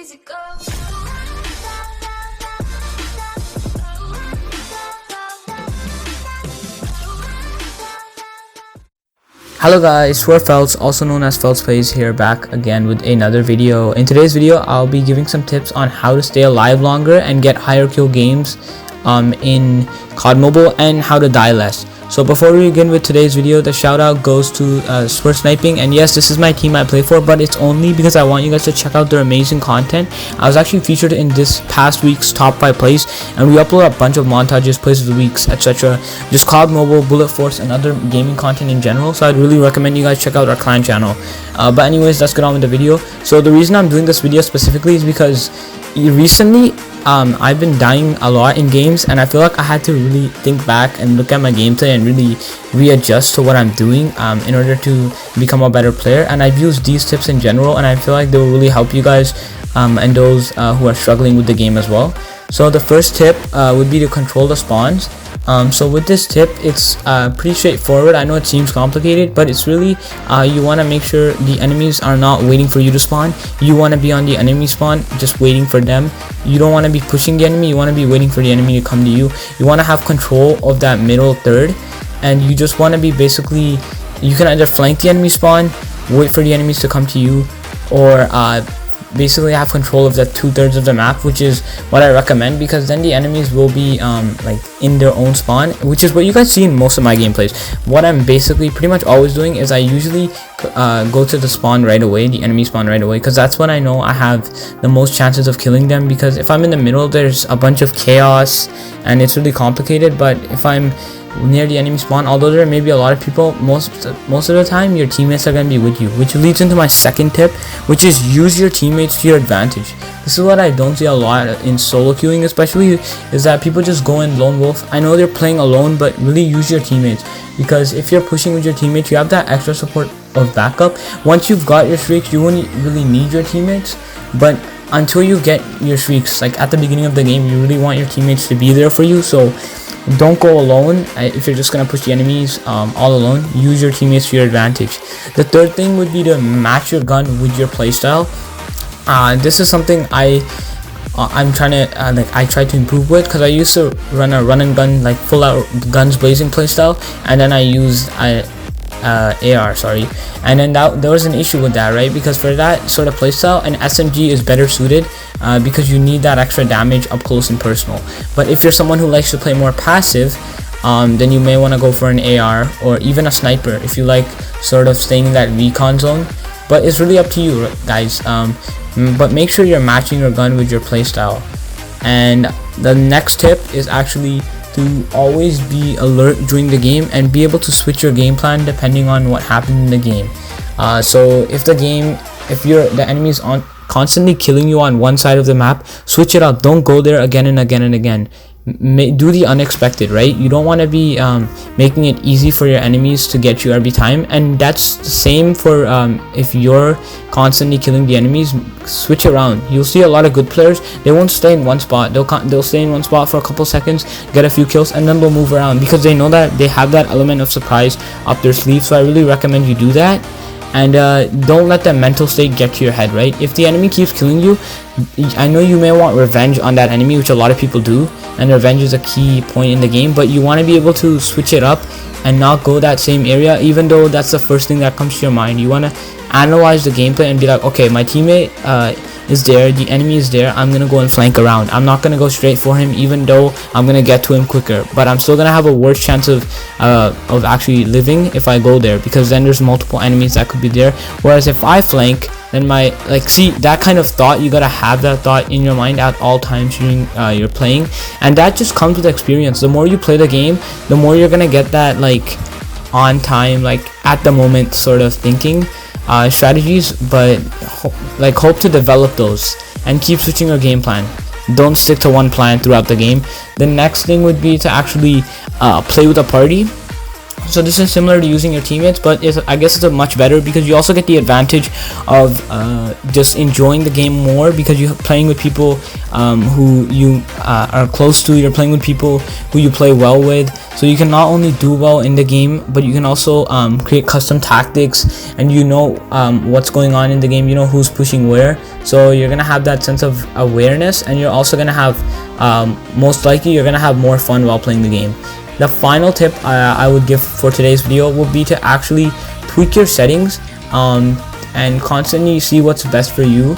easy go. Hello guys, SWIR also known as Felts Plays here, back again with another video. In today's video, I'll be giving some tips on how to stay alive longer and get higher kill games in COD Mobile, and how to die less. So before we begin with today's video, the shout out goes to SWIR Sniping, and yes, this is my team I play for, but it's only because I want you guys to check out their amazing content. I was actually featured in this past week's top 5 plays, and we upload a bunch of montages, plays of the weeks, etc. Just COD Mobile, Bullet Force, and other gaming content in general, so I'd really recommend you guys check out our clan channel. But anyways, let's get on with the video. So the reason I'm doing this video specifically is because recently I've been dying a lot in games, and I feel like I had to really think back and look at my gameplay and really readjust to what I'm doing in order to become a better player. And I've used these tips in general, and I feel like they will really help you guys and those who are struggling with the game as well. So the first tip would be to control the spawns. So with this tip, it's pretty straightforward. I know it seems complicated, but it's really you want to make sure the enemies are not waiting for you to spawn. You want to be on the enemy spawn, just waiting for them. You don't want to be pushing the enemy, you want to be waiting for the enemy to come to you. You want to have control of that middle third, and you just want to be basically, you can either flank the enemy spawn, wait for the enemies to come to you, or basically have control of the 2/3 of the map, which is what I recommend, because then the enemies will be like in their own spawn, which is what you guys see in most of my gameplays. What I'm basically pretty much always doing is I usually go to the spawn right away, the enemy spawn right away, because that's when I know I have the most chances of killing them. Because if I'm in the middle, there's a bunch of chaos and it's really complicated. But if I'm near the enemy spawn, although there may be a lot of people, most of the time your teammates are going to be with you, which leads into my second tip, which is use your teammates to your advantage. This is what I don't see a lot in solo queuing especially, is that people just go in lone wolf. I know they're playing alone, but really use your teammates, because if you're pushing with your teammates, you have that extra support of backup. Once you've got your streaks, you won't really need your teammates, but until you get your streaks, like at the beginning of the game, you really want your teammates to be there for you. So don't go alone. If you're just gonna push the enemies all alone, use your teammates to your advantage. The third thing would be to match your gun with your playstyle. This is something I'm trying to I try to improve with, because I used to run a run and gun, like full out guns blazing playstyle, and then I used AR, and then there was an issue with that, right? Because for that sort of playstyle, an SMG is better suited, because you need that extra damage up close and personal. But if you're someone who likes to play more passive, then you may want to go for an AR or even a sniper if you like sort of staying in that recon zone. But it's really up to you guys, but make sure you're matching your gun with your playstyle. And the next tip is actually to always be alert during the game and be able to switch your game plan depending on what happened in the game. So if the enemy is constantly killing you on one side of the map, switch it up. Don't go there again and again and again. Do the unexpected, right? You don't want to be making it easy for your enemies to get you every time. And that's the same for if you're constantly killing the enemies. Switch around. You'll see a lot of good players, they won't stay in one spot. They'll stay in one spot for a couple seconds, get a few kills, and then they'll move around, because they know that they have that element of surprise up their sleeve. So I really recommend you do that. And don't let the mental state get to your head, right? If the enemy keeps killing you, I know you may want revenge on that enemy, which a lot of people do, and revenge is a key point in the game, but you want to be able to switch it up and not go that same area, even though that's the first thing that comes to your mind. You want to analyze the gameplay and be like, okay, my teammate is there, the enemy is there, I'm gonna go and flank around. I'm not gonna go straight for him, even though I'm gonna get to him quicker, but I'm still gonna have a worse chance of actually living if I go there, because then there's multiple enemies that could be there. Whereas if I flank, then see, that kind of thought, you gotta have that thought in your mind at all times during your playing, and that just comes with experience. The more you play the game, the more you're gonna get that on time, at the moment sort of thinking strategies. But hope to develop those and keep switching your game plan. Don't stick to one plan throughout the game. The next thing would be to actually play with a party. So this is similar to using your teammates, but I guess it's a much better because you also get the advantage of just enjoying the game more because you're playing with people who you are close to. You're playing with people who you play well with, so you can not only do well in the game, but you can also create custom tactics, and you know what's going on in the game. You know who's pushing where, so you're gonna have that sense of awareness, and you're also gonna have most likely you're gonna have more fun while playing the game. The final tip I would give for today's video would be to actually tweak your settings and constantly see what's best for you,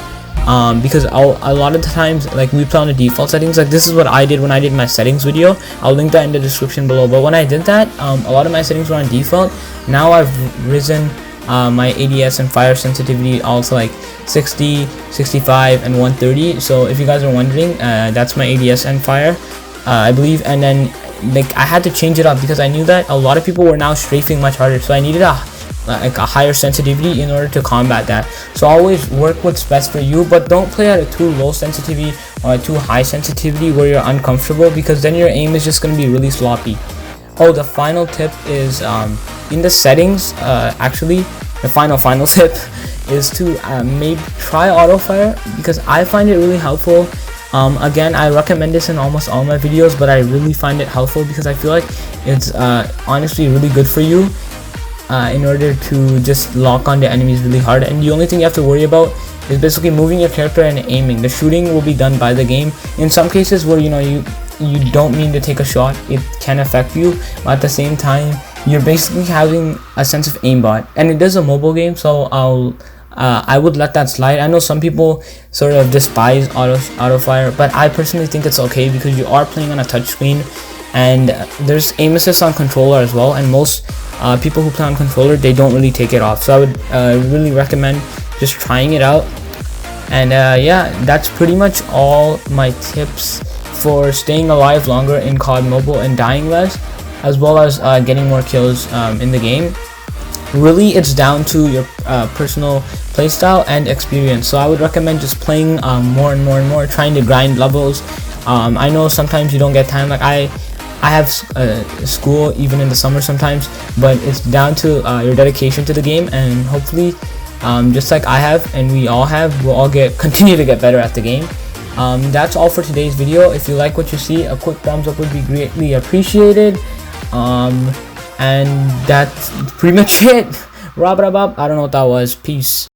because a lot of the times, like, we play on the default settings. Like, this is what I did when I did my settings video. I'll link that in the description below. But when I did that, a lot of my settings were on default. Now I've risen my ADS and fire sensitivity also like 60, 65, and 130. So if you guys are wondering, that's my ADS and fire, I believe. And then, like, I had to change it up because I knew that a lot of people were now strafing much harder, so I needed a higher sensitivity in order to combat that. So always work what's best for you, but don't play at a too low sensitivity or a too high sensitivity where you're uncomfortable, because then your aim is just going to be really sloppy. Oh, the final tip is in the settings. Actually, the final tip is to maybe try AutoFire, because I find it really helpful. Again, I recommend this in almost all my videos, but I really find it helpful because I feel like it's honestly really good for you in order to just lock on the enemies really hard. And the only thing you have to worry about is basically moving your character and aiming. The shooting will be done by the game. In some cases where you don't mean to take a shot, it can affect you, but at the same time you're basically having a sense of aimbot, and it is a mobile game, so I would let that slide. I know some people sort of despise AutoFire, but I personally think it's okay because you are playing on a touchscreen, and there's aim assist on controller as well, and most people who play on controller, they don't really take it off. So I would really recommend just trying it out. And yeah, that's pretty much all my tips for staying alive longer in COD Mobile and dying less, as well as getting more kills in the game. Really, it's down to your personal playstyle and experience. So I would recommend just playing more and more, trying to grind levels. I know sometimes you don't get time. Like I have school even in the summer sometimes, but it's down to your dedication to the game, and hopefully, just like I have and we all have, we'll all continue to get better at the game. That's all for today's video. If you like what you see, a quick thumbs up would be greatly appreciated. And that's pretty much it. I don't know what that was. Peace.